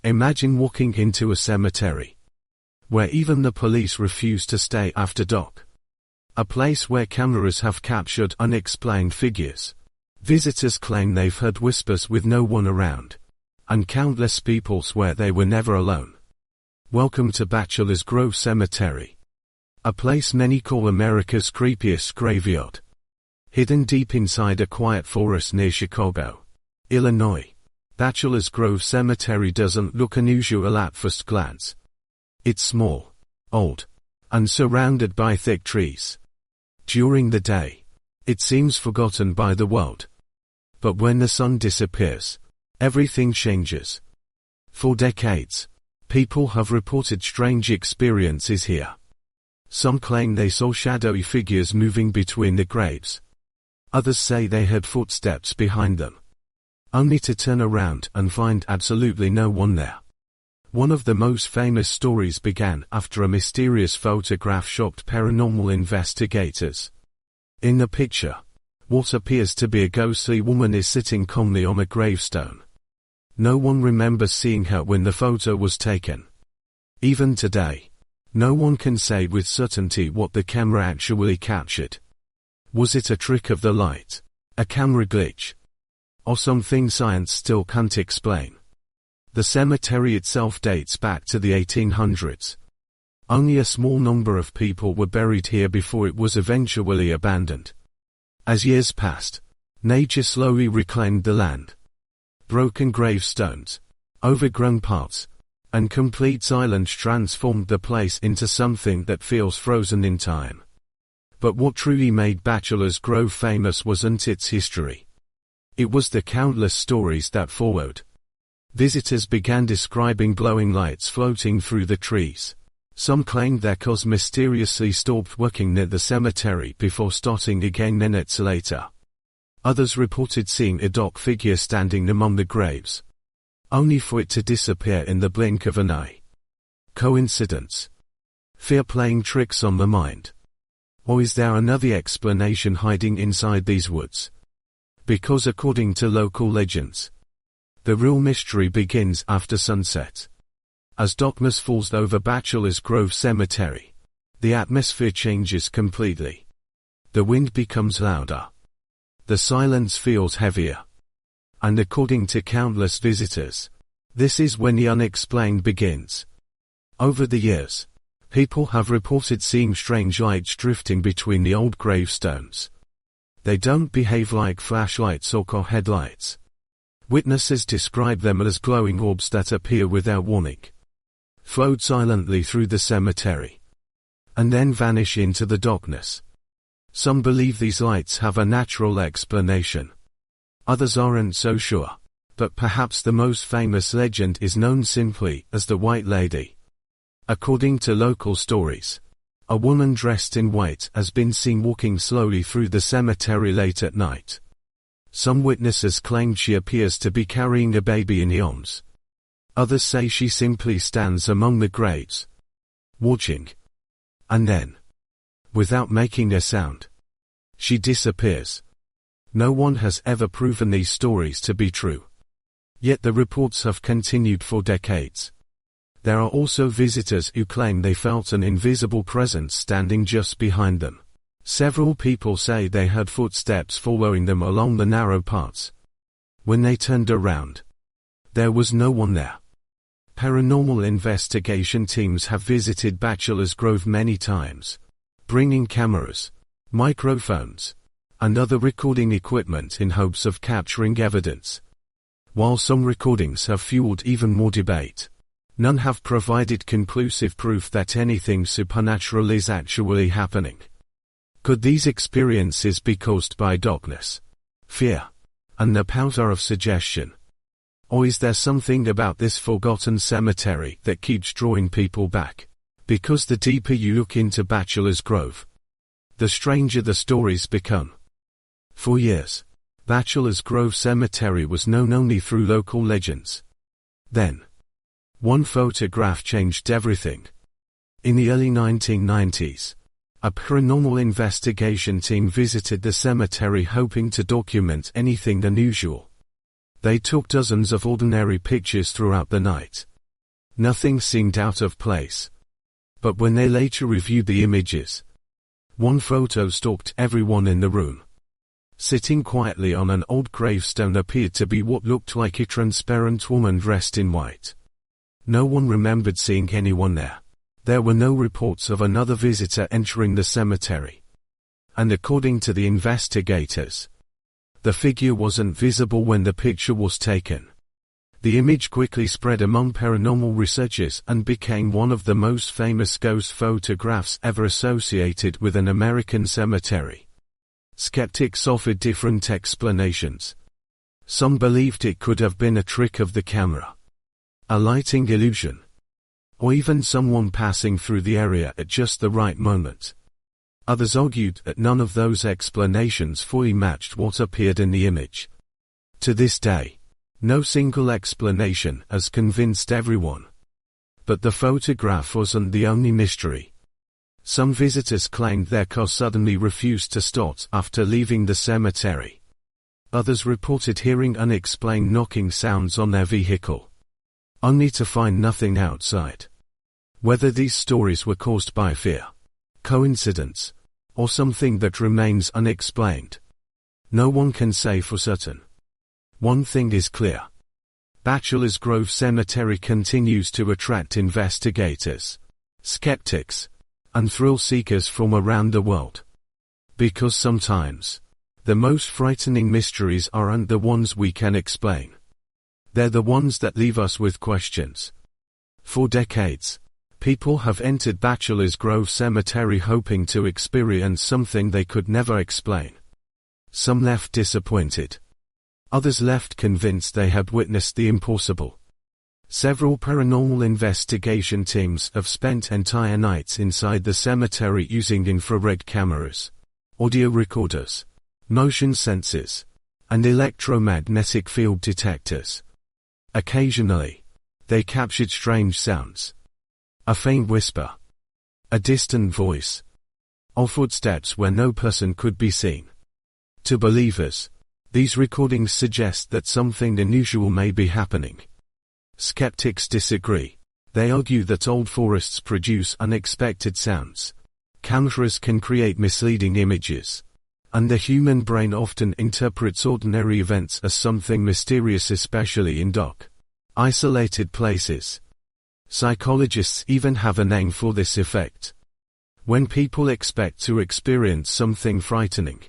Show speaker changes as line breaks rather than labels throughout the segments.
Imagine walking into a cemetery where even the police refuse to stay after dark. A place where cameras have captured unexplained figures. Visitors claim they've heard whispers with no one around, and countless people swear they were never alone. Welcome to Bachelor's Grove Cemetery, a place many call America's creepiest graveyard. Hidden deep inside a quiet forest near Chicago, Illinois, Bachelor's Grove Cemetery doesn't look unusual at first glance. It's small, old, and surrounded by thick trees. During the day, it seems forgotten by the world. But when the sun disappears, everything changes. For decades, people have reported strange experiences here. Some claim they saw shadowy figures moving between the graves. Others say they heard footsteps behind them, only to turn around and find absolutely no one there. One of the most famous stories began after a mysterious photograph shocked paranormal investigators. In the picture, what appears to be a ghostly woman is sitting calmly on a gravestone. No one remembers seeing her when the photo was taken. Even today, no one can say with certainty what the camera actually captured. Was it a trick of the light, a camera glitch, or something science still can't explain? The cemetery itself dates back to the 1800s. Only a small number of people were buried here before it was eventually abandoned. As years passed, nature slowly reclaimed the land. Broken gravestones, overgrown paths, and complete silence transformed the place into something that feels frozen in time. But what truly made Bachelor's Grove famous wasn't its history. It was the countless stories that followed. Visitors began describing glowing lights floating through the trees. Some claimed their cars mysteriously stopped working near the cemetery before starting again minutes later. Others reported seeing a dark figure standing among the graves, only for it to disappear in the blink of an eye. Coincidence? Fear playing tricks on the mind? Or is there another explanation hiding inside these woods? Because according to local legends, the real mystery begins after sunset. As darkness falls over Bachelor's Grove Cemetery, the atmosphere changes completely. The wind becomes louder. The silence feels heavier. And according to countless visitors, this is when the unexplained begins. Over the years, people have reported seeing strange lights drifting between the old gravestones. They don't behave like flashlights or car headlights. Witnesses describe them as glowing orbs that appear without warning, float silently through the cemetery, and then vanish into the darkness. Some believe these lights have a natural explanation. Others aren't so sure, but perhaps the most famous legend is known simply as the White Lady. According to local stories, a woman dressed in white has been seen walking slowly through the cemetery late at night. Some witnesses claim she appears to be carrying a baby in her arms. Others say she simply stands among the graves, watching. And then, without making a sound, she disappears. No one has ever proven these stories to be true. Yet the reports have continued for decades. There are also visitors who claim they felt an invisible presence standing just behind them. Several people say they heard footsteps following them along the narrow paths. When they turned around, there was no one there. Paranormal investigation teams have visited Bachelor's Grove many times, bringing cameras, microphones, and other recording equipment in hopes of capturing evidence. While some recordings have fueled even more debate, none have provided conclusive proof that anything supernatural is actually happening. Could these experiences be caused by darkness, fear, and the power of suggestion? Or is there something about this forgotten cemetery that keeps drawing people back? Because the deeper you look into Bachelor's Grove, the stranger the stories become. For years, Bachelor's Grove Cemetery was known only through local legends. Then, one photograph changed everything. In the early 1990s, a paranormal investigation team visited the cemetery hoping to document anything unusual. They took dozens of ordinary pictures throughout the night, Nothing seemed out of place. But when they later reviewed the images, one photo stalked everyone in the room. Sitting quietly on an old gravestone appeared to be what looked like a transparent woman dressed in white. No one remembered seeing anyone there. There were no reports of another visitor entering the cemetery. And according to the investigators, the figure wasn't visible when the picture was taken. The image quickly spread among paranormal researchers and became one of the most famous ghost photographs ever associated with an American cemetery. Skeptics offered different explanations. Some believed it could have been a trick of the camera, a lighting illusion, or even someone passing through the area at just the right moment. Others argued that none of those explanations fully matched what appeared in the image. To this day, no single explanation has convinced everyone. But the photograph wasn't the only mystery. Some visitors claimed their car suddenly refused to start after leaving the cemetery. Others reported hearing unexplained knocking sounds on their vehicle, only to find nothing outside. Whether these stories were caused by fear, coincidence, or something that remains unexplained, no one can say for certain. One thing is clear. Bachelor's Grove Cemetery continues to attract investigators, skeptics, and thrill seekers from around the world. Because sometimes, the most frightening mysteries aren't the ones we can explain. They're the ones that leave us with questions. For decades, people have entered Bachelor's Grove Cemetery hoping to experience something they could never explain. Some left disappointed. Others left convinced they had witnessed the impossible. Several paranormal investigation teams have spent entire nights inside the cemetery using infrared cameras, audio recorders, motion sensors, and electromagnetic field detectors. Occasionally, they captured strange sounds. A faint whisper, a distant voice, or footsteps where no person could be seen. To believers, these recordings suggest that something unusual may be happening. Skeptics disagree. They argue that old forests produce unexpected sounds. Cameras can create misleading images, and the human brain often interprets ordinary events as something mysterious, especially in dark, isolated places. Psychologists even have a name for this effect. When people expect to experience something frightening,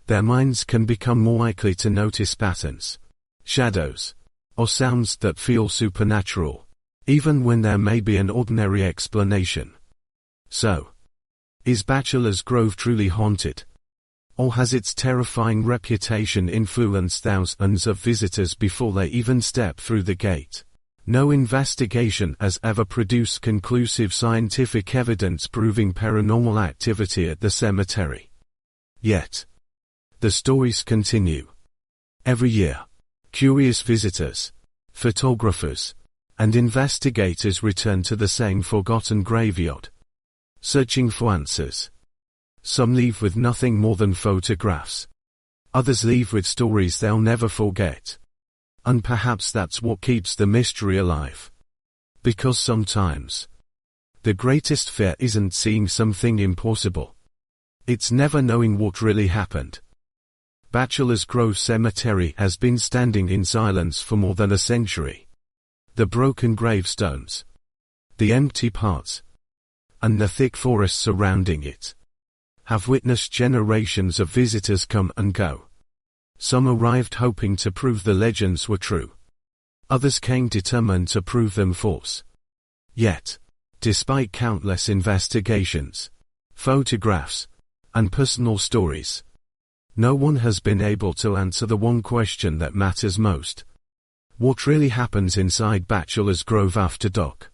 their minds can become more likely to notice patterns, shadows, or sounds that feel supernatural, even when there may be an ordinary explanation. So, is Bachelor's Grove truly haunted? Or has its terrifying reputation influenced thousands of visitors before they even step through the gate? No investigation has ever produced conclusive scientific evidence proving paranormal activity at the cemetery. Yet, the stories continue. Every year, curious visitors, photographers, and investigators return to the same forgotten graveyard, searching for answers. Some leave with nothing more than photographs. Others leave with stories they'll never forget. And perhaps that's what keeps the mystery alive. Because sometimes, the greatest fear isn't seeing something impossible. It's never knowing what really happened. Bachelor's Grove Cemetery has been standing in silence for more than a century. The broken gravestones, the empty parts, and the thick forest surrounding it have witnessed generations of visitors come and go. Some arrived hoping to prove the legends were true. Others came determined to prove them false. Yet, despite countless investigations, photographs, and personal stories, no one has been able to answer the one question that matters most. What really happens inside Bachelor's Grove after dark?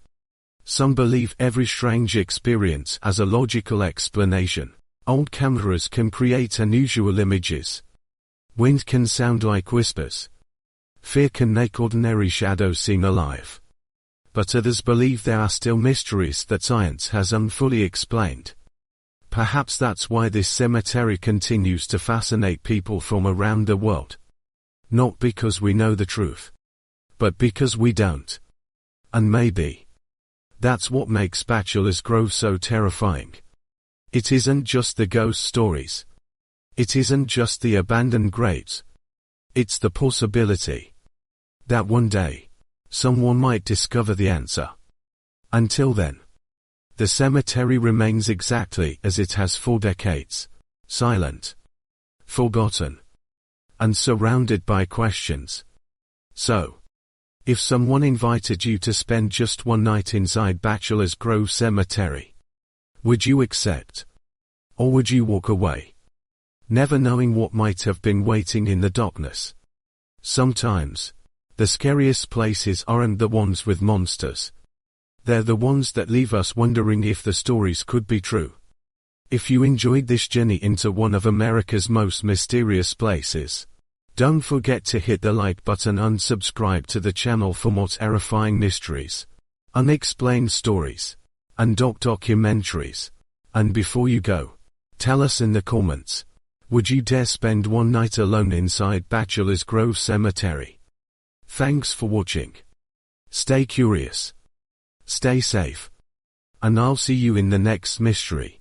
Some believe every strange experience has a logical explanation. Old cameras can create unusual images. Wind can sound like whispers. Fear can make ordinary shadows seem alive. But others believe there are still mysteries that science has unfully explained. Perhaps that's why this cemetery continues to fascinate people from around the world. Not because we know the truth, but because we don't. And maybe, That's what makes Bachelor's Grove so terrifying. It isn't just the ghost stories. It isn't just the abandoned graves. It's the possibility that one day, someone might discover the answer. Until then, the cemetery remains exactly as it has for decades, silent, forgotten, and surrounded by questions. So, if someone invited you to spend just one night inside Bachelor's Grove Cemetery, would you accept? Or would you walk away, never knowing what might have been waiting in the darkness? Sometimes, the scariest places aren't the ones with monsters. They're the ones that leave us wondering if the stories could be true. If you enjoyed this journey into one of America's most mysterious places, don't forget to hit the like button and subscribe to the channel for more terrifying mysteries, unexplained stories, and documentaries. And before you go, tell us in the comments, would you dare spend one night alone inside Bachelor's Grove Cemetery? Thanks for watching. Stay curious, stay safe, and I'll see you in the next mystery.